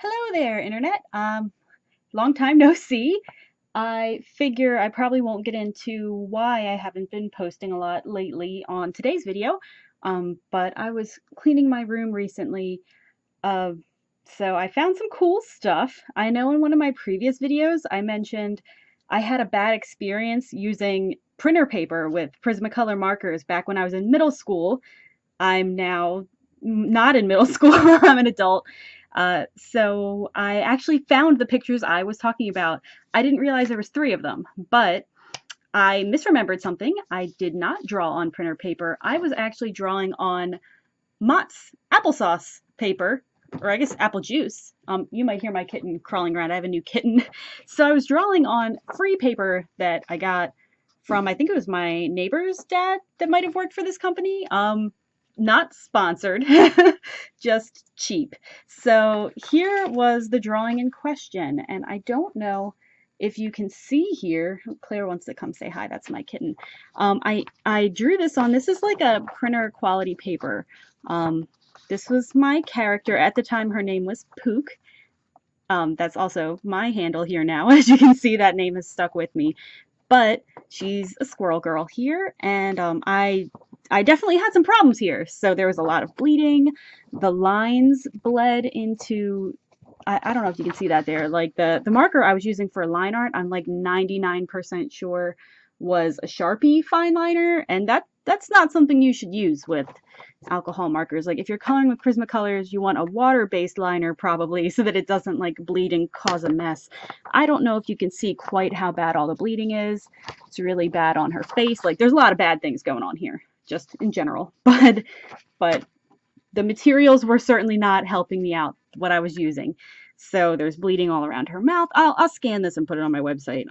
Hello there, Internet. Long time no see. I figure I probably won't get into why I haven't been posting a lot lately on today's video, but I was cleaning my room recently, uh, so I found some cool stuff. I know in one of my previous videos I mentioned I had a bad experience using printer paper with Prismacolor markers back when I was in middle school. I'm now not in middle school. I'm an adult. So I actually found the pictures I was talking about. I didn't realize there was three of them, but I misremembered something. I did not draw on printer paper. I was actually drawing on Mott's applesauce paper, or I guess apple juice. You might hear my kitten crawling around. I have a new kitten. So I was drawing on free paper that I got from, I think it was my neighbor's dad that might have worked for this company. Not sponsored, just cheap. So here was the drawing in question, and I don't know if you can see here. Claire wants to come say hi. That's my kitten. I drew this on. This is like a printer quality paper. This was my character at the time. Her name was Pook. That's also my handle here now. As you can see, that name has stuck with me. But she's a squirrel girl here, and I definitely had some problems here. So there was a lot of bleeding. The lines bled into, I don't know if you can see that there. Like the marker I was using for line art, I'm like 99% sure was a Sharpie fine liner, and that's not something you should use with alcohol markers. Like if you're coloring with Prismacolors, you want a water-based liner probably so that it doesn't like bleed and cause a mess. I don't know if you can see quite how bad all the bleeding is. It's really bad on her face. Like there's a lot of bad things going on here, just in general. But the materials were certainly not helping me out what I was using. So there's bleeding all around her mouth. I'll scan this and put it on my website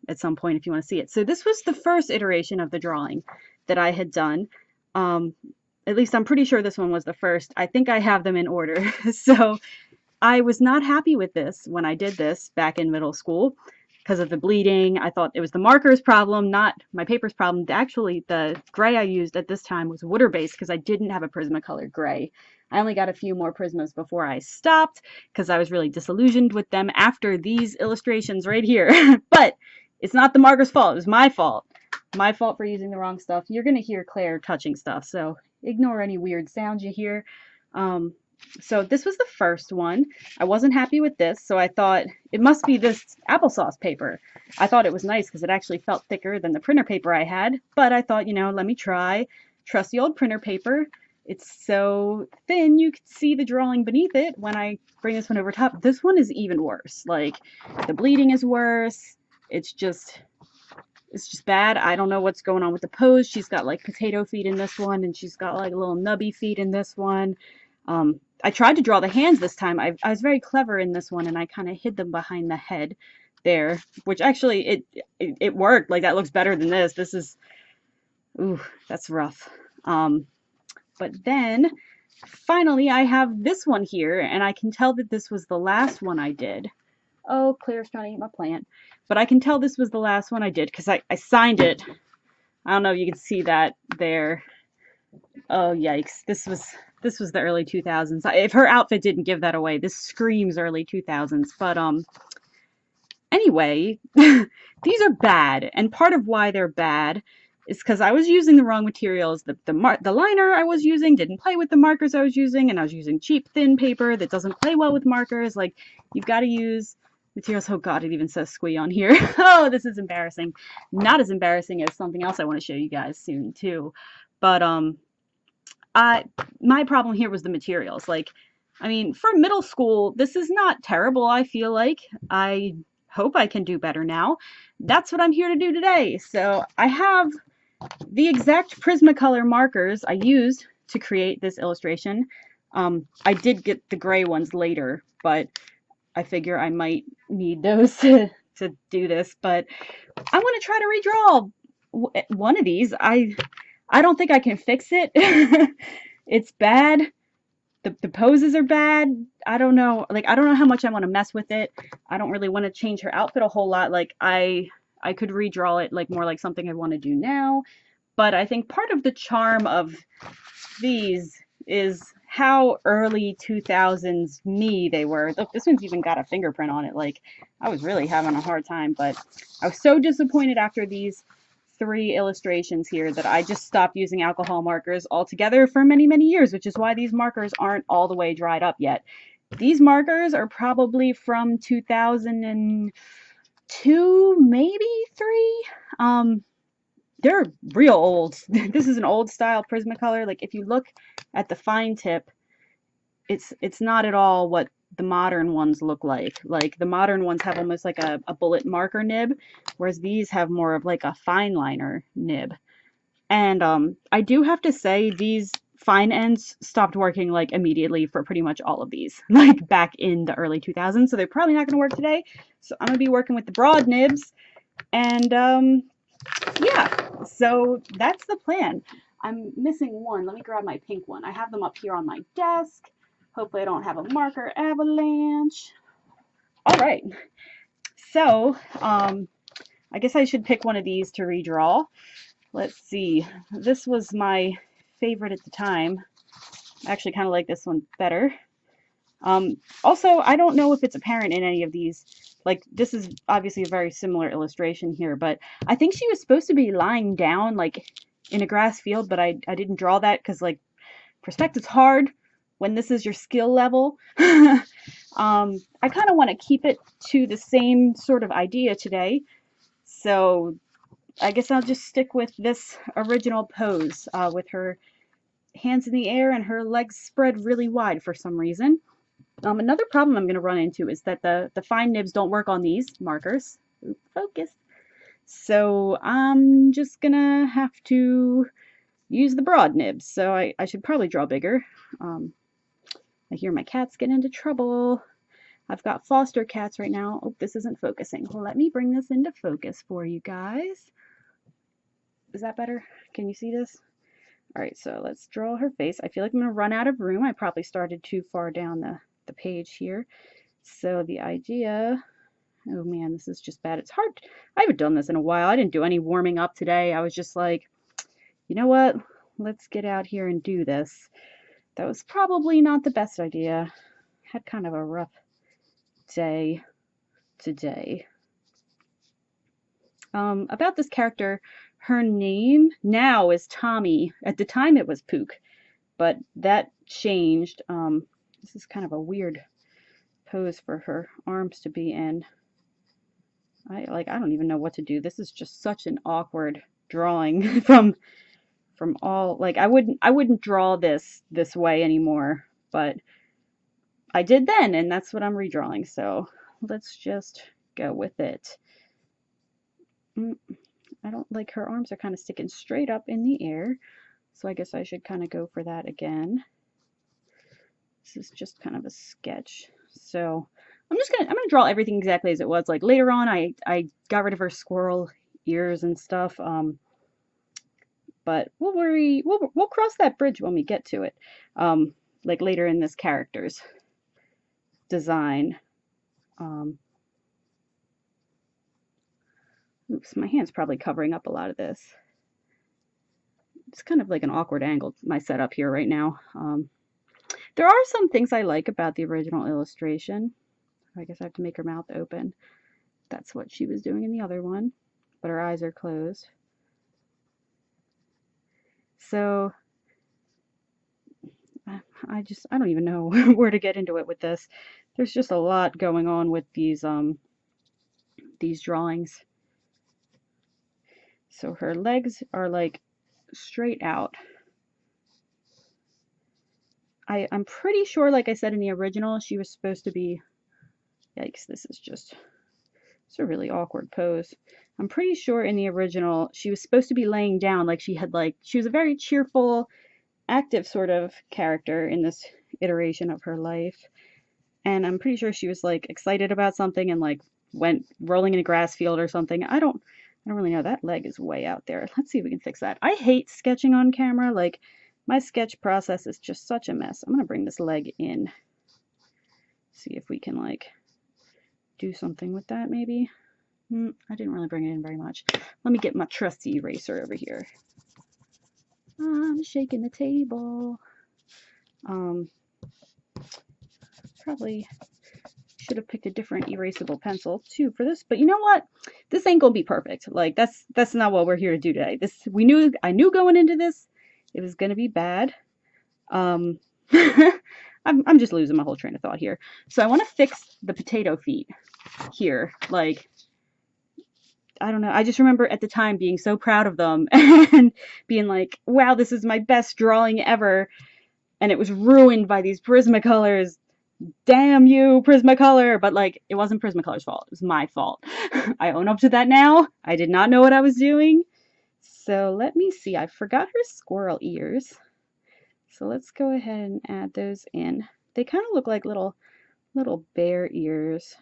at some point if you want to see it. So this was the first iteration of the drawing that I had done. At least I'm pretty sure this one was the first. I think I have them in order. So I was not happy with this when I did this back in middle school because of the bleeding. I thought it was the marker's problem, not my paper's problem. Actually, the gray I used at this time was water-based because I didn't have a Prismacolor gray. I only got a few more Prismas before I stopped because I was really disillusioned with them after these illustrations right here. But it's not the marker's fault. It was my fault. My fault for using the wrong stuff. You're going to hear Claire touching stuff, so ignore any weird sounds you hear. So this was the first one. I wasn't happy with this, so I thought it must be this applesauce paper. I thought it was nice because it actually felt thicker than the printer paper I had, but I thought, let me try trusty old printer paper. It's so thin you can see the drawing beneath it when I bring this one over top. This one is even worse. Like the bleeding is worse. It's just bad. I don't know what's going on with the pose. She's got like potato feet in this one, and she's got like little nubby feet in this one. I tried to draw the hands this time. I was very clever in this one, and I kind of hid them behind the head there, which actually it worked. Like that looks better than this. This is, ooh, that's rough. But then finally I have this one here, and I can tell that this was the last one I did. Oh, Claire's trying to eat my plant. But I can tell this was the last one I did because I signed it. I don't know if you can see that there. Oh, yikes. This was the early 2000s. If her outfit didn't give that away, this screams early 2000s. But anyway, these are bad, and part of why they're bad is because I was using the wrong materials. The liner I was using didn't play with the markers I was using, and I was using cheap thin paper that doesn't play well with markers. Like you've got to use materials. Oh God, it even says squee on here. Oh, this is embarrassing. Not as embarrassing as something else I want to show you guys soon too. But my problem here was the materials. Like, I mean, for middle school, this is not terrible, I feel like. I hope I can do better now. That's what I'm here to do today. So I have the exact Prismacolor markers I used to create this illustration. I did get the gray ones later, but I figure I might need those to do this. But I want to try to redraw one of these. I don't think I can fix it. It's bad. The poses are bad. I don't know. Like, I don't know how much I want to mess with it. I don't really want to change her outfit a whole lot. Like, I could redraw it like more like something I want to do now. But I think part of the charm of these is how early 2000s me they were. Look, this one's even got a fingerprint on it. Like, I was really having a hard time, but I was so disappointed after these 3 illustrations here that I just stopped using alcohol markers altogether for many, many years, which is why these markers aren't all the way dried up yet. These markers are probably from 2002, maybe 3. They're real old. This is an old style Prismacolor. Like, if you look at the fine tip, it's not at all what the modern ones look like. Like, the modern ones have almost like a bullet marker nib, whereas these have more of like a fine liner nib. And I do have to say, these fine ends stopped working like immediately for pretty much all of these, like back in the early 2000s. So they're probably not going to work today. So I'm going to be working with the broad nibs. And yeah, so that's the plan. I'm missing one. Let me grab my pink one. I have them up here on my desk. Hopefully I don't have a marker avalanche. All right. So I guess I should pick one of these to redraw. Let's see. This was my favorite at the time. I actually kind of like this one better. Also, I don't know if it's apparent in any of these. Like, this is obviously a very similar illustration here, but I think she was supposed to be lying down, like, in a grass field, but I didn't draw that because, like, perspective's hard when this is your skill level. I kind of want to keep it to the same sort of idea today, so I guess I'll just stick with this original pose with her hands in the air and her legs spread really wide for some reason. Another problem I'm going to run into is that the fine nibs don't work on these markers. Oop, focus. So I'm just going to have to use the broad nibs. So I should probably draw bigger. I hear my cats get into trouble. I've got foster cats right now. Oh, this isn't focusing. Well, let me bring this into focus for you guys. Is that better? Can you see this? All right, so let's draw her face. I feel like I'm going to run out of room. I probably started too far down the page here. So the idea, oh man, this is just bad. It's hard. I haven't done this in a while. I didn't do any warming up today. I was just like, you know what? Let's get out here and do this. That was probably not the best idea. Had kind of a rough day today. About this character, her name now is Tomie. At the time it was Pook, but that changed. This is kind of a weird pose for her arms to be in. I don't even know what to do. This is just such an awkward drawing from all, like, I wouldn't draw this way anymore, but I did then, and that's what I'm redrawing. So let's just go with it. I don't like, her arms are kind of sticking straight up in the air, so I guess I should kind of go for that again. This is just kind of a sketch. So I'm gonna draw everything exactly as it was. Like, later on I got rid of her squirrel ears and stuff. But we'll cross that bridge when we get to it. Like later in this character's design. Oops, my hand's probably covering up a lot of this. It's kind of like an awkward angle, my setup here right now. There are some things I like about the original illustration. I guess I have to make her mouth open. That's what she was doing in the other one, but her eyes are closed. So I don't even know where to get into it with this. There's just a lot going on with these drawings. So her legs are like straight out. I'm pretty sure, like I said in the original, she was supposed to be, yikes, this is just, it's a really awkward pose. I'm pretty sure in the original she was supposed to be laying down, like she was a very cheerful, active sort of character in this iteration of her life. And I'm pretty sure she was like excited about something and like went rolling in a grass field or something. I don't really know. That leg is way out there. Let's see if we can fix that. I hate sketching on camera. Like, my sketch process is just such a mess. I'm gonna bring this leg in. See if we can like do something with that maybe. I didn't really bring it in very much. Let me get my trusty eraser over here. I'm shaking the table. Probably should have picked a different erasable pencil too for this, but you know what? This ain't gonna be perfect. Like that's not what we're here to do today. I knew going into this it was gonna be bad. Um, I'm just losing my whole train of thought here. So I want to fix the potato feet here. Like, I don't know. I just remember at the time being so proud of them and being like, wow, this is my best drawing ever. And it was ruined by these Prismacolors. Damn you, Prismacolor. But like, it wasn't Prismacolor's fault. It was my fault. I own up to that now. I did not know what I was doing. So let me see. I forgot her squirrel ears. So let's go ahead and add those in. They kind of look like little bear ears.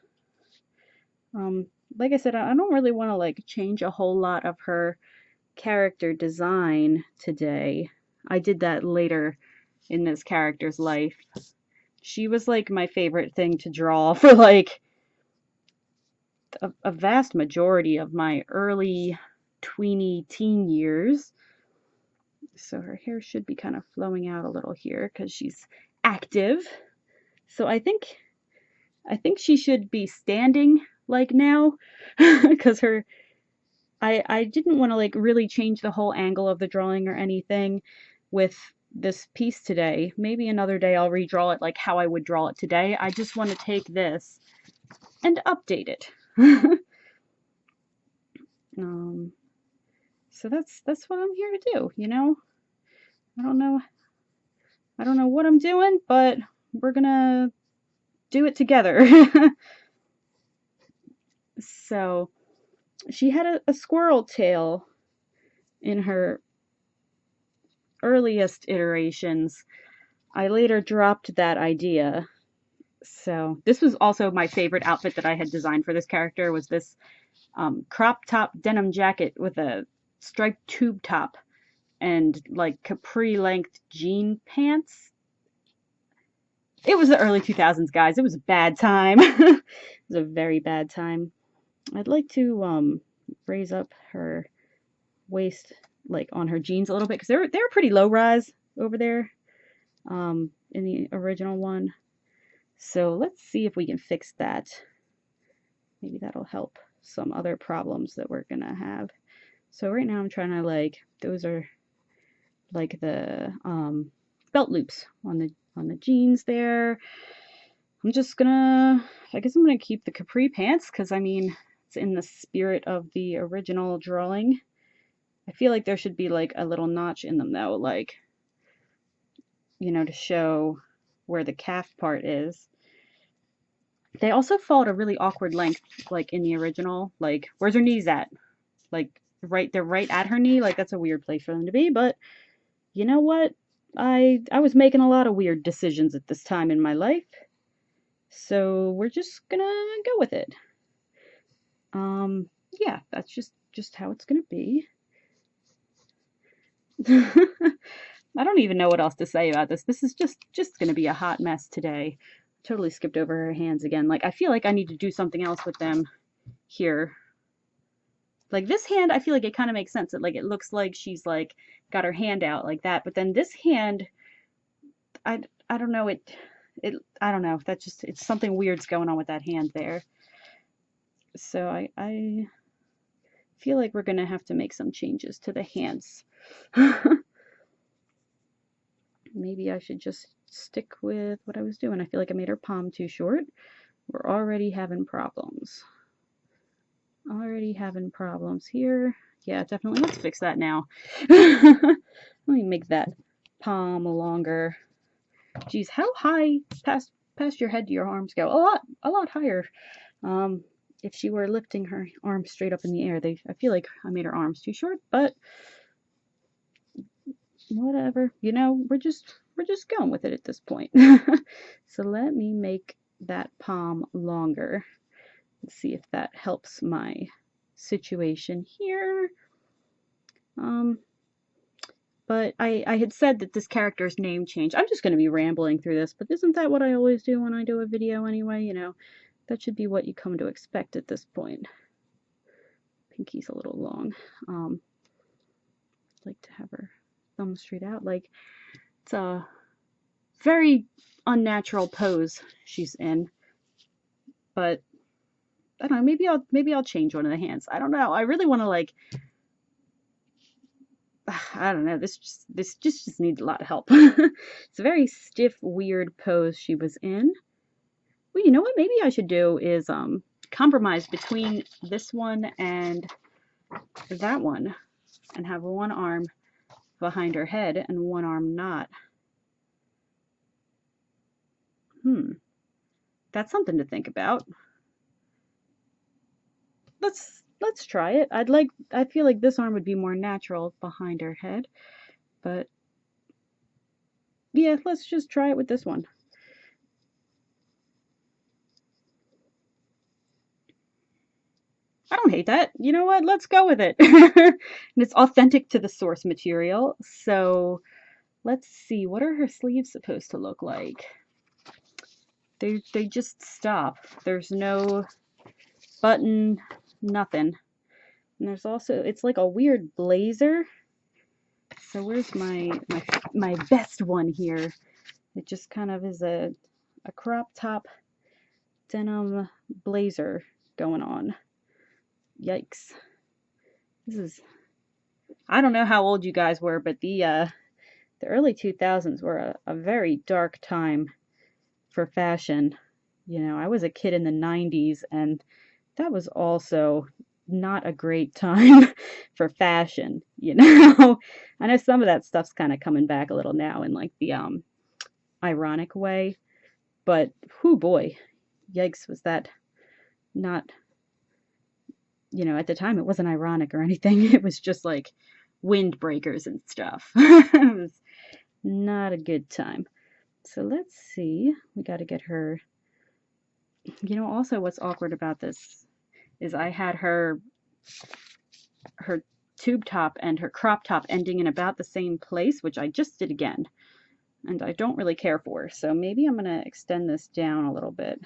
Like I said, I don't really want to like change a whole lot of her character design today. I did that later in this character's life. She was like my favorite thing to draw for like a vast majority of my early tweeny teen years. So her hair should be kind of flowing out a little here because she's active. So I think she should be standing like now because I didn't want to like really change the whole angle of the drawing or anything with this piece today. Maybe another day I'll redraw it like how I would draw it today. I just want to take this and update it. So that's what I'm here to do, you know? I don't know what I'm doing, but we're gonna do it together. So she had a squirrel tail in her earliest iterations. I later dropped that idea. So this was also my favorite outfit that I had designed for this character, was this crop top denim jacket with a striped tube top and like capri length jean pants. It was the early 2000s, guys. It was a bad time. It was a very bad time. I'd like to raise up her waist like on her jeans a little bit because they were pretty low rise over there in the original one. So let's see if we can fix that. Maybe that'll help some other problems that we're gonna have. So right now I'm trying to like, those are like the belt loops on the jeans there. I'm just gonna, I guess I'm gonna keep the capri pants because I mean it's in the spirit of the original drawing. I feel like there should be like a little notch in them though, like, you know, to show where the calf part is. They also fall at a really awkward length, like in the original. Like, where's her knees at? Like, they're right at her knee. Like, that's a weird place for them to be. But you know what? I was making a lot of weird decisions at this time in my life, so we're just gonna go with it. Yeah, that's just how it's gonna be. I don't even know what else to say about this. This is just gonna be a hot mess today. Totally skipped over her hands again. Like, I feel like I need to do something else with them here. Like this hand, I feel like it kind of makes sense. It looks like she's like got her hand out like that. But then this hand, I don't know, I don't know. That's just, it's something weird's going on with that hand there. So I feel like we're gonna have to make some changes to the hands. Maybe I should just stick with what I was doing. I feel like I made her palm too short. We're already having problems. Already having problems here. Yeah, definitely. Let's fix that now. Let me make that palm longer. Geez, how high past your head do your arms go? A lot higher. If she were lifting her arms straight up in the air, I feel like I made her arms too short, but whatever. You know, we're just going with it at this point. So let me make that palm longer. Let's see if that helps my situation here. But I had said that this character's name changed. I'm just going to be rambling through this, but isn't that what I always do when I do a video anyway? You know, that should be what you come to expect at this point. Pinky's a little long. I'd like to have her thumb straight out. Like, it's very unnatural pose she's in. But I don't know, maybe I'll change one of the hands. I don't know. I really want to like I don't know. This just needs a lot of help. It's a very stiff, weird pose she was in. Well, you know what? Maybe I should do is compromise between this one and that one, and have one arm behind her head and one arm not. That's something to think about. Let's try it. I feel like this arm would be more natural behind her head, but yeah, let's just try it with this one. I don't hate that. You know what? Let's go with it. And it's authentic to the source material. So let's see. What are her sleeves supposed to look like? They just stop. There's no button, nothing. And there's also, it's like a weird blazer. So where's my best one here? It just kind of is a crop top denim blazer going on. Yikes. This is, I don't know how old you guys were, but the early 2000s were a very dark time for fashion. You know, I was a kid in the 90s, and that was also not a great time for fashion, you know. I know some of that stuff's kind of coming back a little now in like the ironic way, but whoo boy, yikes, was that not, you know, at the time it wasn't ironic or anything. It was just like windbreakers and stuff. It was not a good time. So let's see. We got to get her. You know, also what's awkward about this is I had her tube top and her crop top ending in about the same place, which I just did again, and I don't really care for. So maybe I'm going to extend this down a little bit.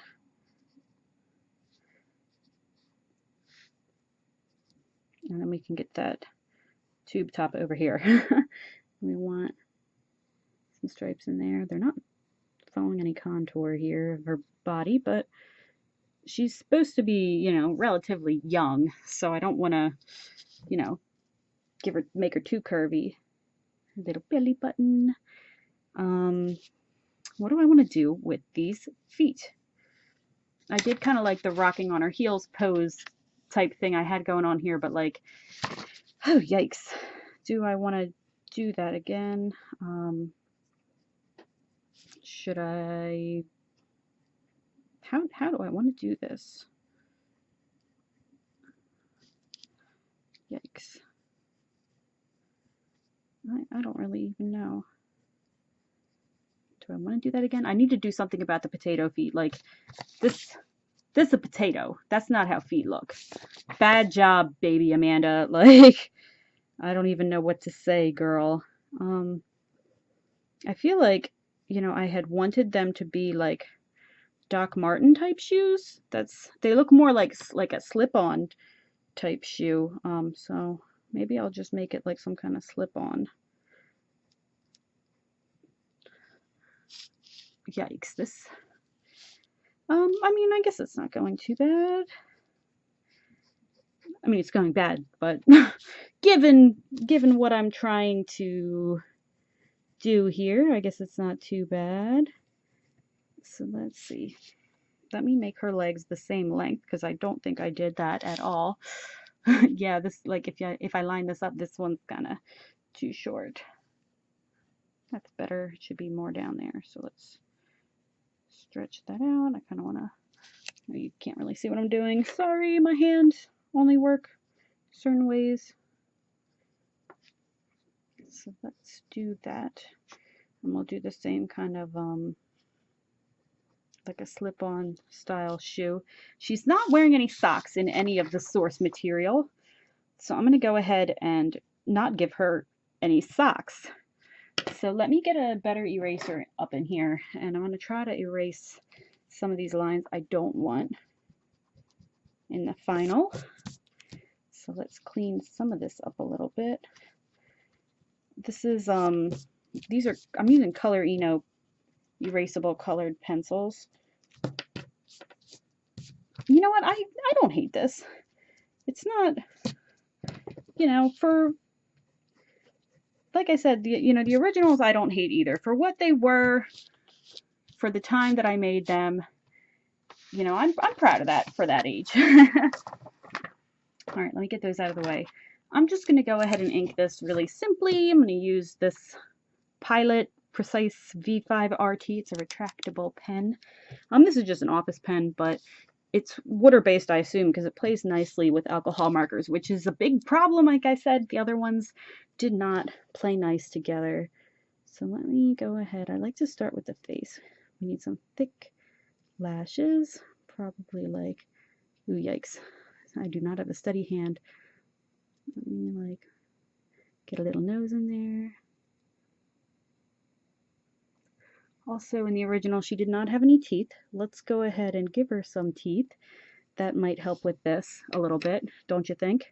And then we can get that tube top over here. We want some stripes in there. They're not following any contour here of her body, but she's supposed to be, you know, relatively young, so I don't want to, you know, make her too curvy. Little belly button. What do I want to do with these feet? I did kind of like the rocking on her heels pose type thing I had going on here, but like, oh yikes. Do I want to do that again? Should I, how do I want to do this? Yikes. I don't really even know. Do I want to do that again? I need to do something about the potato feet. Like, this is a potato. That's not how feet look. Bad job, baby Amanda. Like, I don't even know what to say, girl. I feel like, you know, I had wanted them to be like Doc Marten type shoes. They look more like a slip-on type shoe. So maybe I'll just make it like some kind of slip-on. Yikes, this. I mean, I guess it's not going too bad. I mean, it's going bad, but given what I'm trying to do here, I guess it's not too bad. So let's see. Let me make her legs the same length, because I don't think I did that at all. Yeah, this, like, if I line this up, this one's kind of too short. That's better. It should be more down there. So let's stretch that out. I kind of want to, you can't really see what I'm doing. Sorry, my hands only work certain ways. So let's do that. And we'll do the same kind of like a slip-on style shoe. She's not wearing any socks in any of the source material, so I'm going to go ahead and not give her any socks. So let me get a better eraser up in here, and I'm going to try to erase some of these lines I don't want in the final. So let's clean some of this up a little bit. This is I'm using Color Eno erasable colored pencils. You know what? I don't hate this. It's not, you know, for, like I said, the originals I don't hate either. For what they were, for the time that I made them, I'm proud of that for that age. All right, let me get those out of the way. I'm just going to go ahead and ink this really simply. I'm going to use this Pilot Precise V5 RT. It's a retractable pen. This is just an office pen, but it's water-based, I assume, because it plays nicely with alcohol markers, which is a big problem. Like I said, the other ones did not play nice together. So let me go ahead. I like to start with the face. We need some thick lashes, probably like, ooh, yikes. I do not have a steady hand. Let me get a little nose in there. Also, in the original, she did not have any teeth. Let's go ahead and give her some teeth. That might help with this a little bit, don't you think?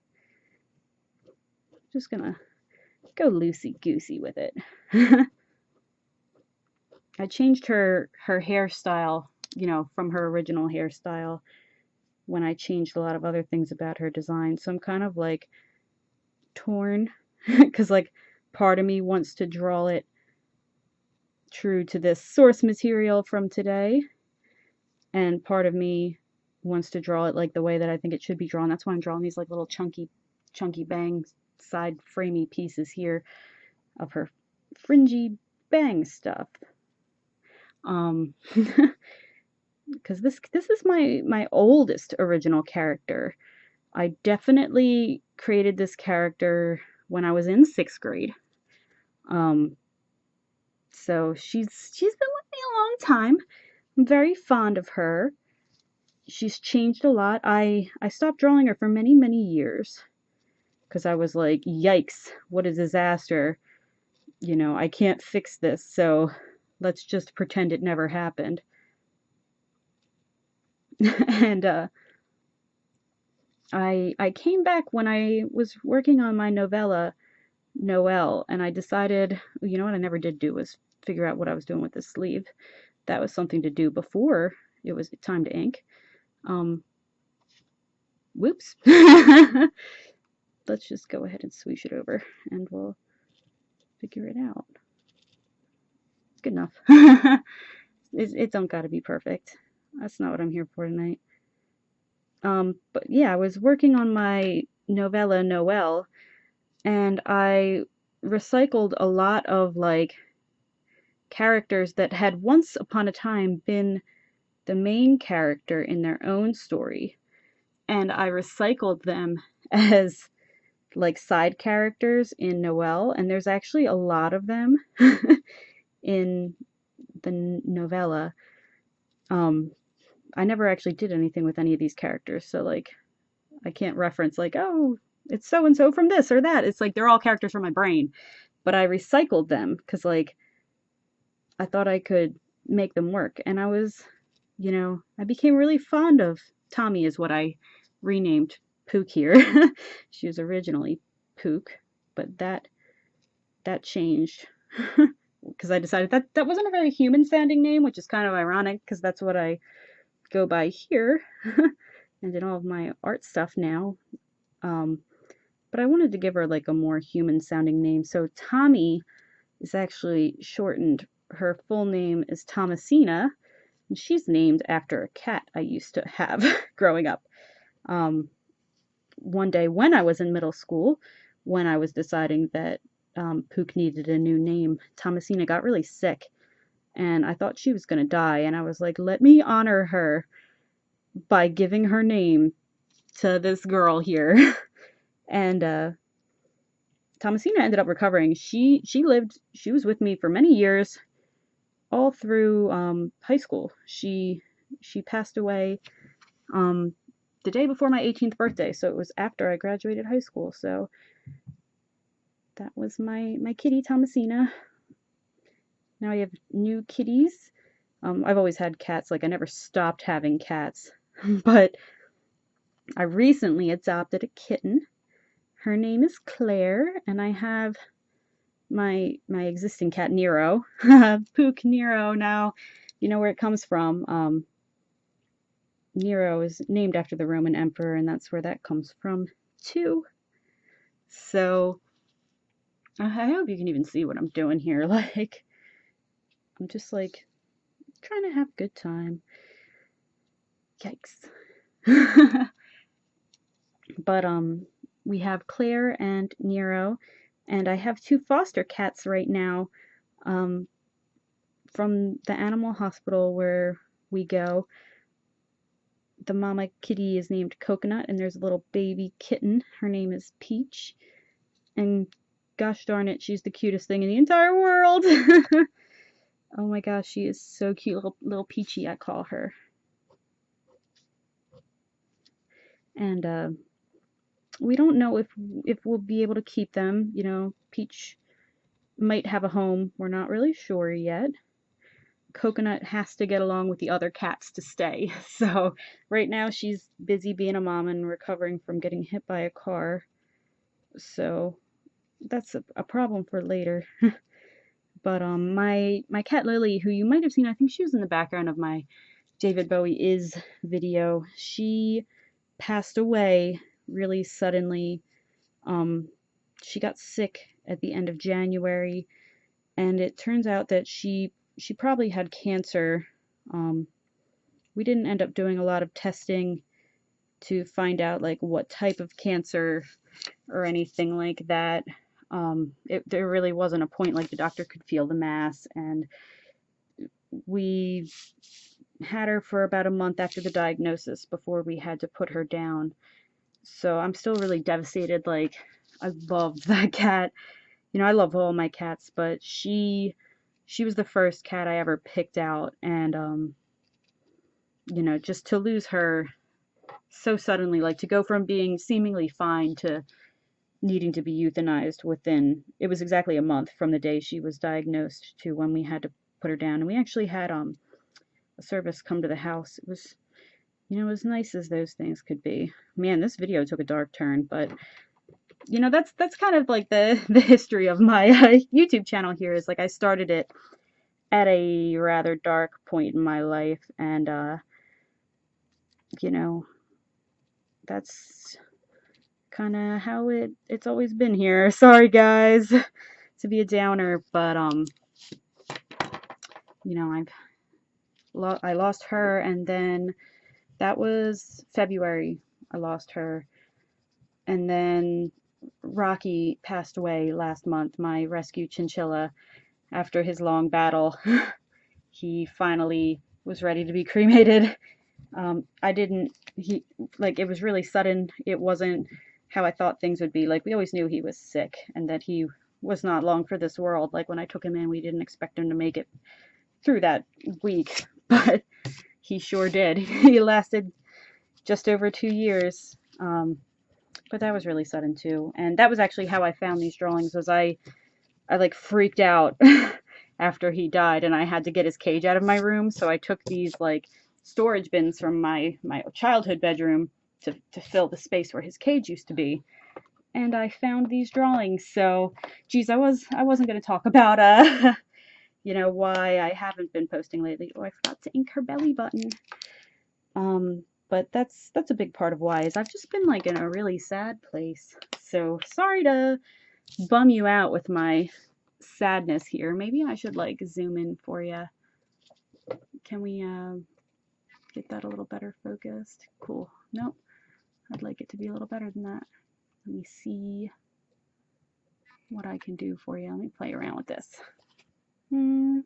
Just gonna go loosey-goosey with it. I changed her hairstyle, from her original hairstyle when I changed a lot of other things about her design. So I'm kind of torn because part of me wants to draw it true to this source material from today, and part of me wants to draw it the way that I think it should be drawn. That's why I'm drawing these little chunky bang side framey pieces here of her fringy bang stuff. Because this is my oldest original character. I definitely created this character when I was in 6th grade. So she's been with me a long time. I'm very fond of her. She's changed a lot. I stopped drawing her for many, many years because I was like, yikes, what a disaster. I can't fix this, so let's just pretend it never happened. And I came back when I was working on my novella, Noelle, and I decided, what I never did do was figure out what I was doing with the sleeve. That was something to do before it was time to ink. Whoops. Let's just go ahead and swoosh it over and we'll figure it out. It's good enough. It don't gotta be perfect. That's not what I'm here for tonight. But yeah, I was working on my novella Noelle, and I recycled a lot of characters that had once upon a time been the main character in their own story, and I recycled them as side characters in Noelle, and there's actually a lot of them in the novella. I never actually did anything with any of these characters, so I can't reference oh, it's so and so from this or that. It's they're all characters from my brain, but I recycled them because I thought I could make them work, and I was, I became really fond of Tomie, is what I renamed Pook here. She was originally Pook, but that changed because I decided that wasn't a very human sounding name, which is kind of ironic because that's what I go by here and in all of my art stuff now. But I wanted to give her a more human sounding name, so Tomie is actually shortened. Her full name is Thomasina, and she's named after a cat I used to have growing up. One day when I was in middle school, when I was deciding that Pook needed a new name, Thomasina got really sick, and I thought she was going to die, and I was like, let me honor her by giving her name to this girl here. And Thomasina ended up recovering. She was with me for many years, all through high school. She passed away the day before my 18th birthday, so it was after I graduated high school. So that was my kitty Thomasina. Now I have new kitties. I've always had cats. I never stopped having cats, but I recently adopted a kitten. Her name is Claire, and I have my existing cat Nero. Pook Nero. Now, you know where it comes from. Nero is named after the Roman emperor, and that's where that comes from too. So I hope you can even see what I'm doing here. Like, I'm just like trying to have a good time. Yikes. But we have Claire and Nero, and I have 2 foster cats right now from the animal hospital where we go. The mama kitty is named Coconut, and there's a little baby kitten. Her name is Peach, and gosh darn it, she's the cutest thing in the entire world. Oh my gosh, she is so cute, little Peachy, I call her. And we don't know if we'll be able to keep them. You know, Peach might have a home. We're not really sure yet. Coconut has to get along with the other cats to stay. So right now she's busy being a mom and recovering from getting hit by a car. So that's a problem for later. But my cat Lily, who you might have seen, I think she was in the background of my David Bowie Is video. She passed away really suddenly. She got sick at the end of January, and it turns out that she probably had cancer. We didn't end up doing a lot of testing to find out like what type of cancer or anything like that. There really wasn't a point, like the doctor could feel the mass, and we had her for about a month after the diagnosis before we had to put her down. So I'm still really devastated. Like, I loved that cat. You know, I love all my cats, but she was the first cat I ever picked out, and you know, just to lose her so suddenly, like to go from being seemingly fine to needing to be euthanized within, it was exactly a month from the day she was diagnosed to when we had to put her down. And we actually had a service come to the house. It was, you know, as nice as those things could be. Man, this video took a dark turn, but you know, that's kind of like the history of my YouTube channel here. Is like I started it at a rather dark point in my life, and you know, that's kind of how it's always been here. Sorry guys to be a downer, but you know, I lost her, and then that was February. I lost her, and then Rocky passed away last month, my rescue chinchilla. After his long battle, he finally was ready to be cremated. It was really sudden. It wasn't how I thought things would be. Like, we always knew he was sick and that he was not long for this world. Like, when I took him in, we didn't expect him to make it through that week, but he sure did. He lasted just over 2 years. But that was really sudden too. And that was actually how I found these drawings. Was I like freaked out after he died, and I had to get his cage out of my room. So I took these like storage bins from my childhood bedroom to fill the space where his cage used to be, and I found these drawings. So, geez, I wasn't going to talk about you know, why I haven't been posting lately. Oh, I forgot to ink her belly button. But that's a big part of why, is I've just been like in a really sad place. So sorry to bum you out with my sadness here. Maybe I should like zoom in for you. Can we get that a little better focused? Cool. Nope. I'd like it to be a little better than that. Let me see what I can do for you. Let me play around with this. Come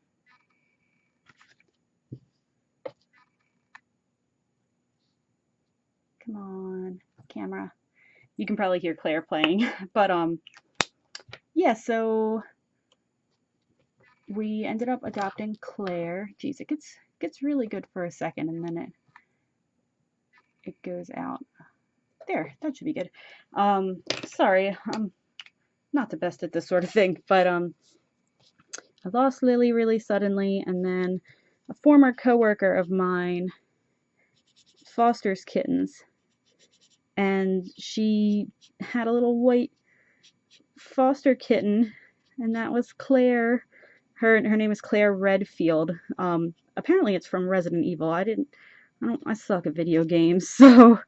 on, camera. You can probably hear Claire playing, but yeah, so we ended up adopting Claire. Geez, it gets really good for a second, and then it goes out. There, that should be good. Sorry, I'm not the best at this sort of thing, but I lost Lily really suddenly, and then a former coworker of mine fosters kittens, and she had a little white foster kitten and that was Claire. Her name is Claire Redfield. Apparently it's from Resident Evil. I suck at video games, so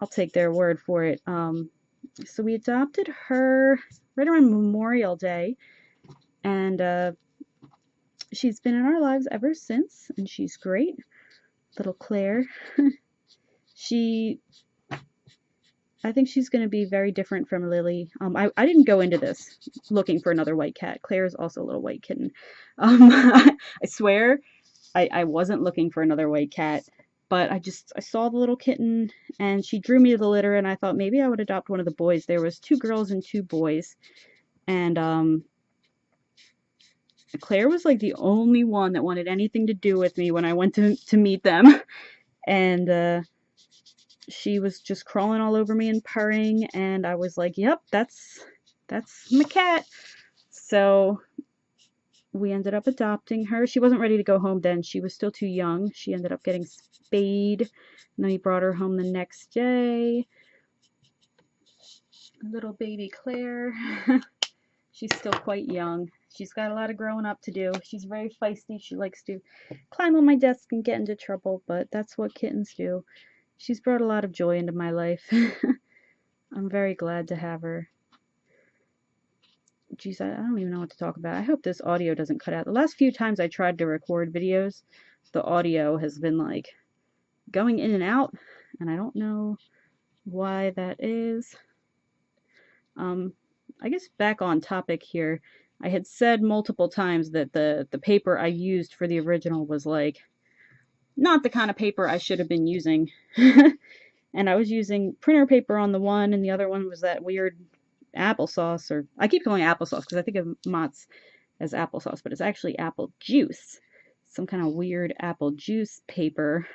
I'll take their word for it. So we adopted her right around Memorial Day, and she's been in our lives ever since, and she's great. Little Claire. I think she's going to be very different from Lily. I didn't go into this looking for another white cat. Claire is also a little white kitten. I swear I wasn't looking for another white cat, but I saw the little kitten and she drew me to the litter, and I thought maybe I would adopt one of the boys. There was 2 girls and 2 boys, and Claire was like the only one that wanted anything to do with me when I went to meet them. And she was just crawling all over me and purring, and I was like, yep, that's my cat. So we ended up adopting her. She wasn't ready to go home then. She was still too young. She ended up getting spayed, and then we brought her home the next day. Little baby Claire. She's still quite young. She's got a lot of growing up to do. She's very feisty. She likes to climb on my desk and get into trouble, but that's what kittens do. She's brought a lot of joy into my life. I'm very glad to have her. Geez, I don't even know what to talk about. I hope this audio doesn't cut out. The last few times I tried to record videos, the audio has been like going in and out, and I don't know why that is. I guess back on topic here, I had said multiple times that the paper I used for the original was like not the kind of paper I should have been using. And I was using printer paper on the one, and the other one was that weird applesauce, or I keep calling it applesauce because I think of Mott's as applesauce, but it's actually apple juice. Some kind of weird apple juice paper.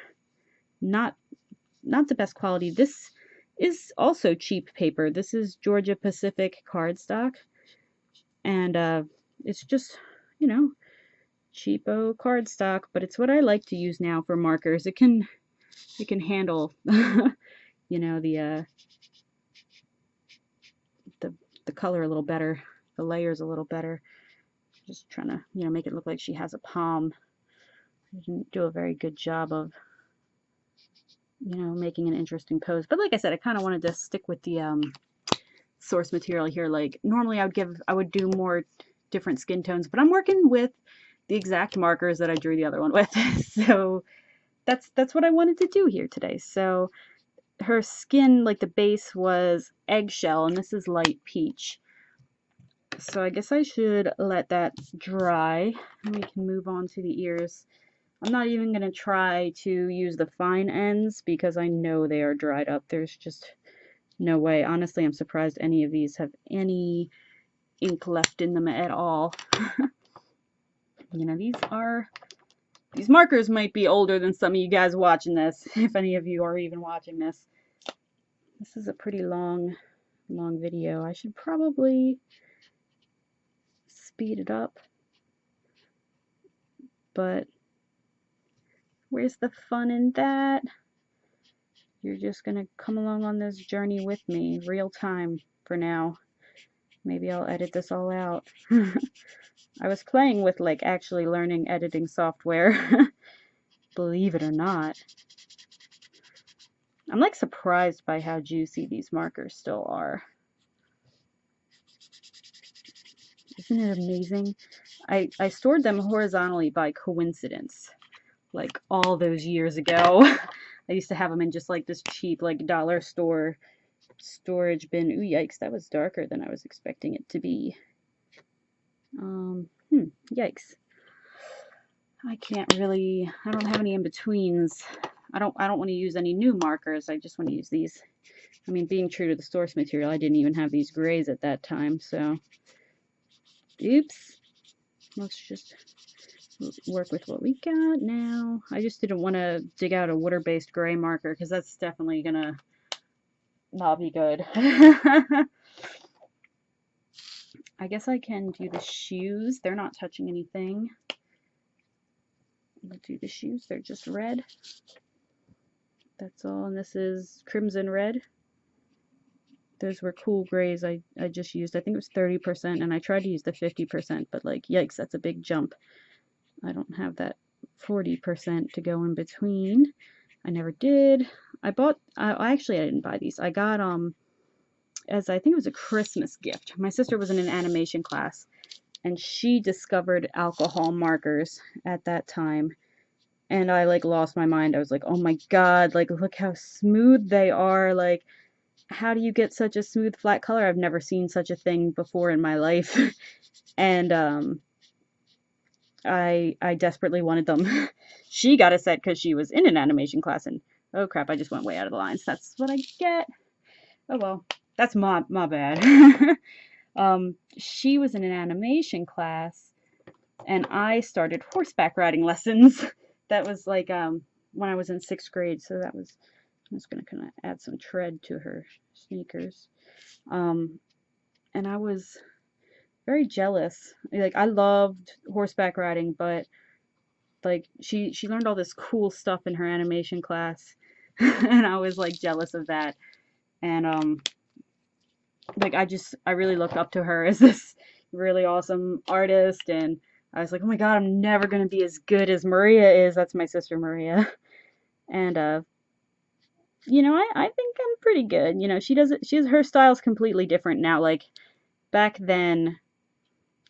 Not the best quality. This is also cheap paper. This is Georgia Pacific cardstock, and it's just, you know, cheapo cardstock, but it's what I like to use now for markers. It can handle you know, the color a little better, the layers a little better. Just trying to, you know, make it look like she has a palm. I didn't do a very good job of, you know, making an interesting pose. But like I said, I kind of wanted to stick with the source material here. Like normally I would do more different skin tones, but I'm working with the exact markers that I drew the other one with. So that's what I wanted to do here today. So her skin, like the base was eggshell, and this is light peach. So I guess I should let that dry, and we can move on to the ears. I'm not even going to try to use the fine ends because I know they are dried up. There's just no way. Honestly, I'm surprised any of these have any ink left in them at all. You know, these markers might be older than some of you guys watching this, if any of you are even watching this. This is a pretty long video. I should probably speed it up, but where's the fun in that? You're just gonna come along on this journey with me, real time for now. Maybe I'll edit this all out. I was playing with like actually learning editing software, believe it or not. I'm like surprised by how juicy these markers still are. Isn't it amazing? I stored them horizontally by coincidence, like all those years ago. I used to have them in just like this cheap like dollar store storage bin. Ooh, yikes, that was darker than I was expecting it to be. Yikes. I don't have any in-betweens. I don't want to use any new markers. I just want to use these. I mean, being true to the source material, I didn't even have these grays at that time, so oops. Let's just work with what we got now. I just didn't want to dig out a water-based gray marker because that's definitely gonna not be good. I guess I can do the shoes. They're not touching anything. We'll do the shoes. They're just red. That's all. And this is crimson red. Those were cool grays I just used. I think it was 30%, and I tried to use the 50%, but like, yikes, that's a big jump. I don't have that 40% to go in between. I never did. I actually I didn't buy these. I got as I think it was a Christmas gift. My sister was in an animation class, and she discovered alcohol markers at that time, and I like lost my mind. I was like, oh my god, like look how smooth they are. Like, how do you get such a smooth flat color? I've never seen such a thing before in my life. And I desperately wanted them. She got a set because she was in an animation class, and oh crap, I just went way out of the lines. That's what I get. Oh well, that's my bad. She was in an animation class, and I started horseback riding lessons. That was like when I was in 6th grade, so that was, I'm just gonna kind of add some tread to her sneakers. And I was very jealous. Like, I loved horseback riding, but like she learned all this cool stuff in her animation class, and I was like jealous of that. And like I really looked up to her as this really awesome artist, and I was like, oh my god, I'm never gonna be as good as Maria is. That's my sister Maria. And you know, I think I'm pretty good. You know, her style's completely different now. Like, back then,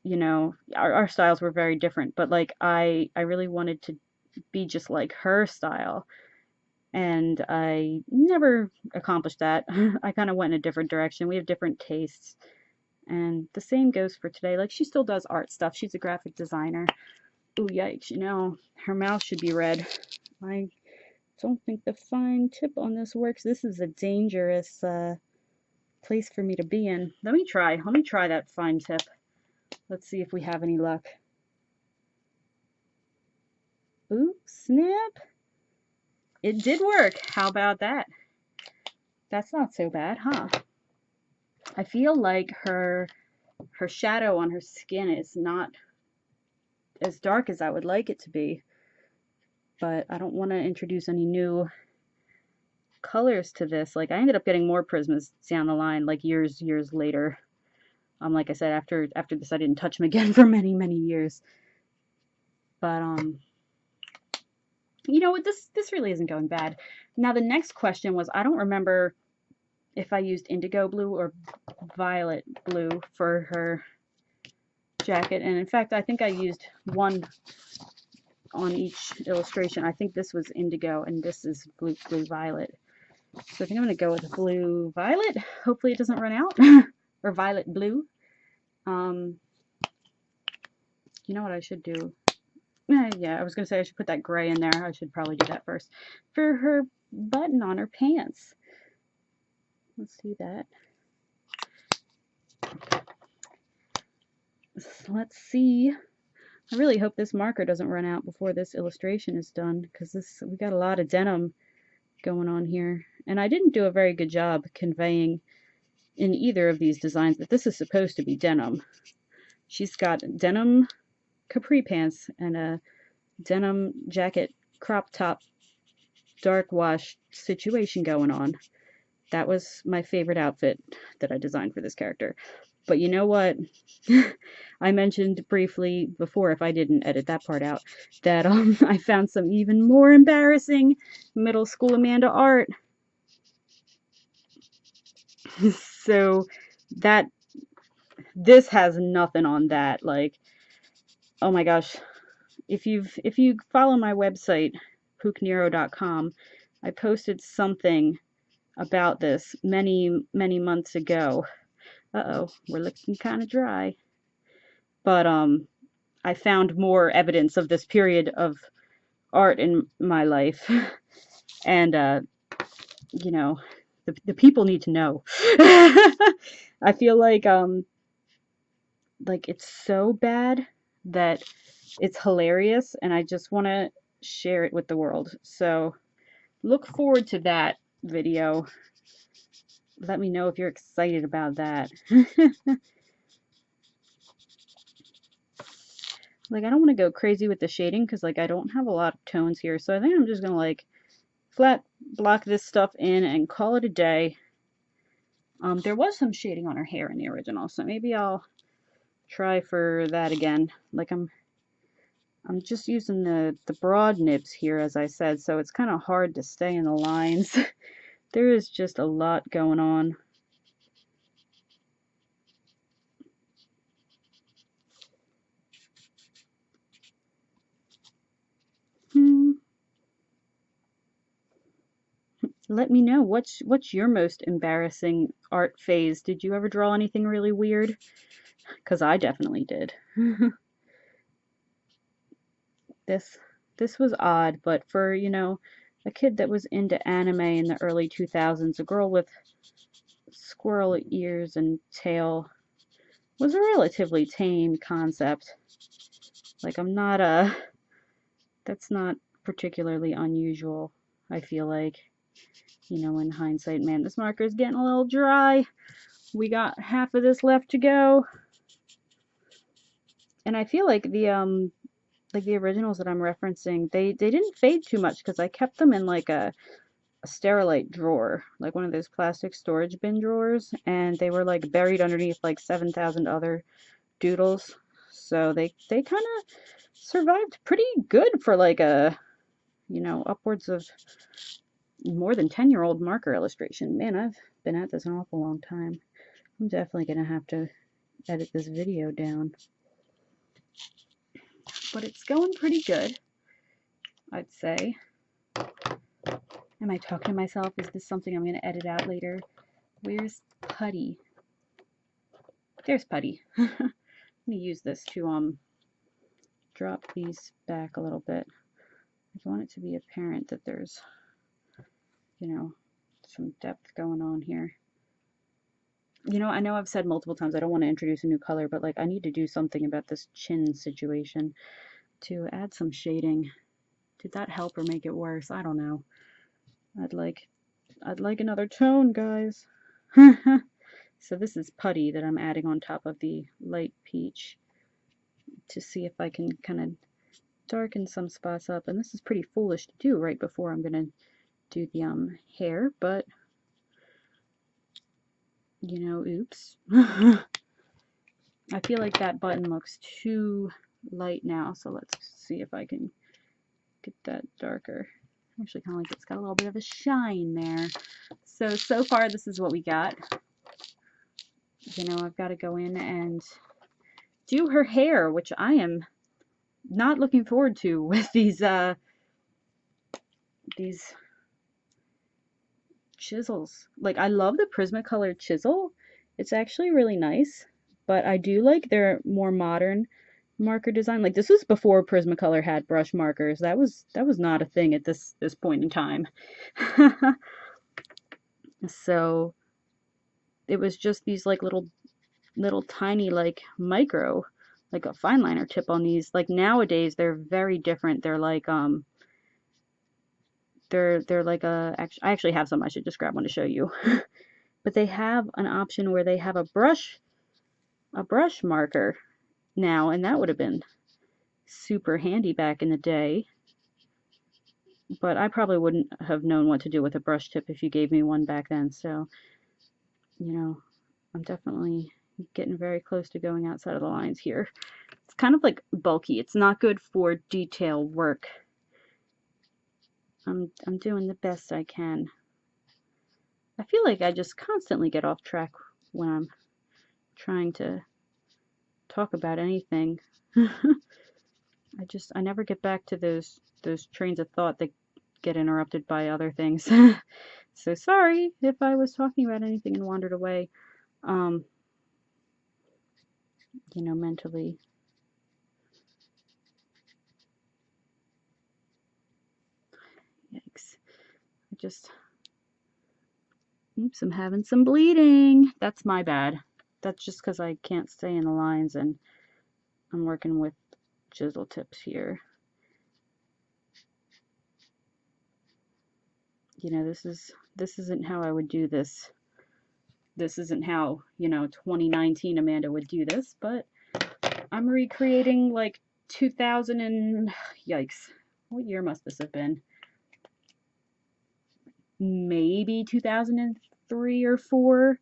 you know, our styles were very different, but like I really wanted to be just like her style, and I never accomplished that. I kind of went in a different direction. We have different tastes, and the same goes for today. Like, she still does art stuff. She's a graphic designer. Ooh, yikes, you know, her mouth should be red. I don't think the fine tip on this works. This is a dangerous place for me to be in. Let me try that fine tip. Let's see if we have any luck. Ooh, snap. It did work. How about that? That's not so bad, huh? I feel like her shadow on her skin is not as dark as I would like it to be, but I don't want to introduce any new colors to this. Like, I ended up getting more Prismas down the line, like years later. Like I said, after this, I didn't touch them again for many years. But you know what? This really isn't going bad. Now the next question was, I don't remember if I used indigo blue or violet blue for her jacket, and in fact, I think I used one on each illustration. I think this was indigo and this is blue violet. So I think I'm going to go with blue violet. Hopefully it doesn't run out. Or violet blue. You know what I should do? Yeah, I was going to say I should put that gray in there. I should probably do that first. For her button on her pants. Let's see that. Let's see. I really hope this marker doesn't run out before this illustration is done, because we got a lot of denim going on here. And I didn't do a very good job conveying in either of these designs that this is supposed to be denim. She's got denim capri pants and a denim jacket crop top dark wash situation going on. That was my favorite outfit that I designed for this character. But you know what? I mentioned briefly before, if I didn't edit that part out, that I found some even more embarrassing middle school Amanda art. So this has nothing on that. Like, oh my gosh, if you follow my website, pooknero.com, I posted something about this many months ago. Uh-oh, we're looking kind of dry. But I found more evidence of this period of art in my life. And you know, the people need to know. I feel like it's so bad that it's hilarious, and I just want to share it with the world. So look forward to that video. Let me know if you're excited about that. Like, I don't want to go crazy with the shading because, like, I don't have a lot of tones here. So I think I'm just going to, like, flat block this stuff in and call it a day. There was some shading on her hair in the original, so maybe I'll try for that again. Like I'm just using the broad nibs here, as I said, so it's kind of hard to stay in the lines. There is just a lot going on. Let me know, what's your most embarrassing art phase? Did you ever draw anything really weird? Because I definitely did. This was odd, but for, you know, a kid that was into anime in the early 2000s, a girl with squirrel ears and tail was a relatively tame concept. Like, that's not particularly unusual, I feel like. You know, in hindsight, man, this marker is getting a little dry. We got half of this left to go. And I feel like the originals that I'm referencing, they didn't fade too much because I kept them in like a Sterilite drawer, like one of those plastic storage bin drawers, and they were like buried underneath like 7,000 other doodles. So they kind of survived pretty good for like a, you know, upwards of more than 10-year-old marker illustration. Man, I've been at this an awful long time. I'm definitely gonna have to edit this video down. But it's going pretty good, I'd say. Am I talking to myself? Is this something I'm gonna edit out later? Where's Putty? There's Putty. I'm gonna use this to drop these back a little bit. I want it to be apparent that there's, you know, some depth going on here. You know, I know I've said multiple times I don't want to introduce a new color, but like I need to do something about this chin situation to add some shading. Did that help or make it worse? I don't know. I'd like another tone, guys. So this is Putty that I'm adding on top of the light peach to see if I can kind of darken some spots up. And this is pretty foolish to do right before I'm gonna do the hair, but you know, oops. I feel like that button looks too light now, so let's see if I can get that darker. Actually, kind of like it's got a little bit of a shine there. So far this is what we got. You know, I've got to go in and do her hair, which I am not looking forward to with these chisels. Like, I love the Prismacolor chisel. It's actually really nice, but I do like their more modern marker design. Like, this was before Prismacolor had brush markers. That was not a thing at this point in time. So it was just these like little tiny like micro, like a fine liner tip on these. Like nowadays they're very different. They're like they're like a, I actually have some. I should just grab one to show you. But they have an option where they have a brush marker now, and that would have been super handy back in the day. But I probably wouldn't have known what to do with a brush tip if you gave me one back then. So, you know, I'm definitely getting very close to going outside of the lines here. It's kind of like bulky. It's not good for detail work. I'm doing the best I can. I feel like I just constantly get off track when I'm trying to talk about anything. I never get back to those trains of thought that get interrupted by other things. So sorry if I was talking about anything and wandered away. You know, mentally. Yikes. Oops, I'm having some bleeding. That's my bad. That's just because I can't stay in the lines and I'm working with chisel tips here. You know, this isn't how I would do this. This isn't how, you know, 2019 Amanda would do this, but I'm recreating like 2000 and yikes. What year must this have been? Maybe 2003 or 4.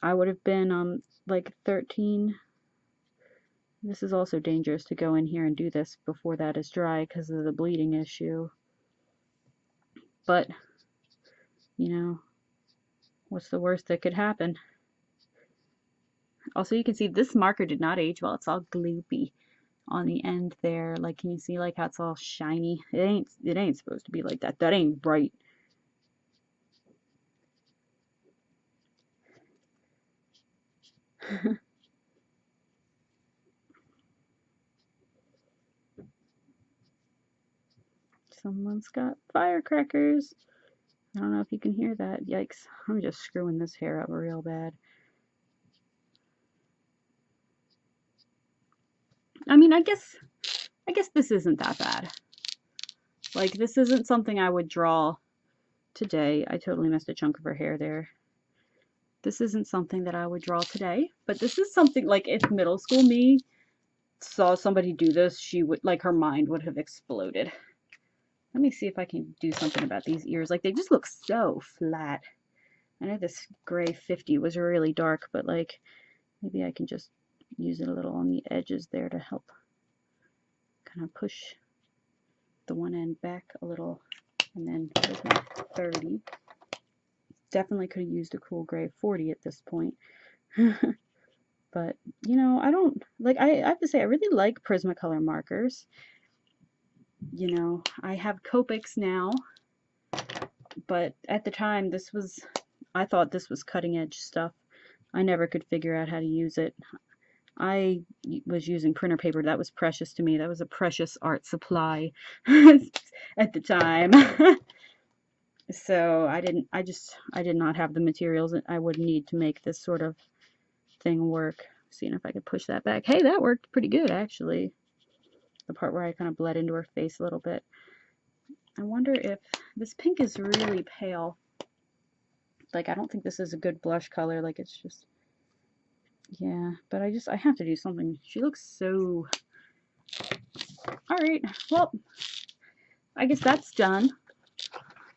I would have been like 13. This is also dangerous to go in here and do this before that is dry because of the bleeding issue. But, you know, what's the worst that could happen? Also, you can see this marker did not age well. It's all gloopy on the end there. Like, can you see like how it's all shiny? It ain't supposed to be like that. That ain't right. Someone's got firecrackers. I don't know if you can hear that. Yikes. I'm just screwing this hair up real bad. I mean, I guess this isn't that bad. Like, this isn't something I would draw today. I totally missed a chunk of her hair there. This isn't something that I would draw today, but this is something, like, if middle school me saw somebody do this, she would, like, her mind would have exploded. Let me see if I can do something about these ears. Like, they just look so flat. I know this gray 50 was really dark, but, like, maybe I can just use it a little on the edges there to help kind of push the one end back a little. And then there's my 30. Definitely could have used a cool gray 40 at this point. But, you know, I don't, like, I have to say, I really like Prismacolor markers. You know, I have Copics now, but at the time, I thought this was cutting edge stuff. I never could figure out how to use it. I was using printer paper. That was precious to me. That was a precious art supply at the time. So I did not have the materials I would need to make this sort of thing work. Seeing if I could push that back. Hey, that worked pretty good, actually. The part where I kind of bled into her face a little bit. I wonder if this pink is really pale. Like, I don't think this is a good blush color. Like, it's just, yeah. But I have to do something. She looks so... Alright, well, I guess that's done.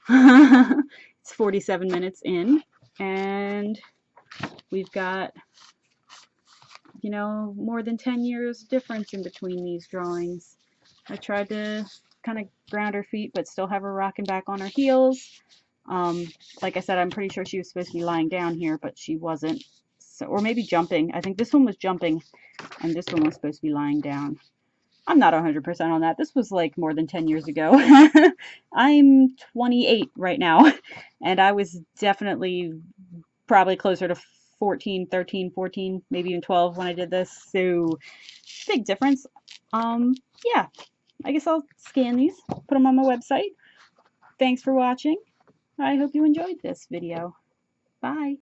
It's 47 minutes in, and we've got, you know, more than 10 years difference in between these drawings. I tried to kind of ground her feet, but still have her rocking back on her heels. Like I said, I'm pretty sure she was supposed to be lying down here, but she wasn't. So, or maybe jumping. I think this one was jumping, and this one was supposed to be lying down. I'm not 100% on that. This was like more than 10 years ago. I'm 28 right now, and I was definitely probably closer to 14, 13, 14, maybe even 12 when I did this. So big difference. Yeah, I guess I'll scan these, put them on my website. Thanks for watching. I hope you enjoyed this video. Bye.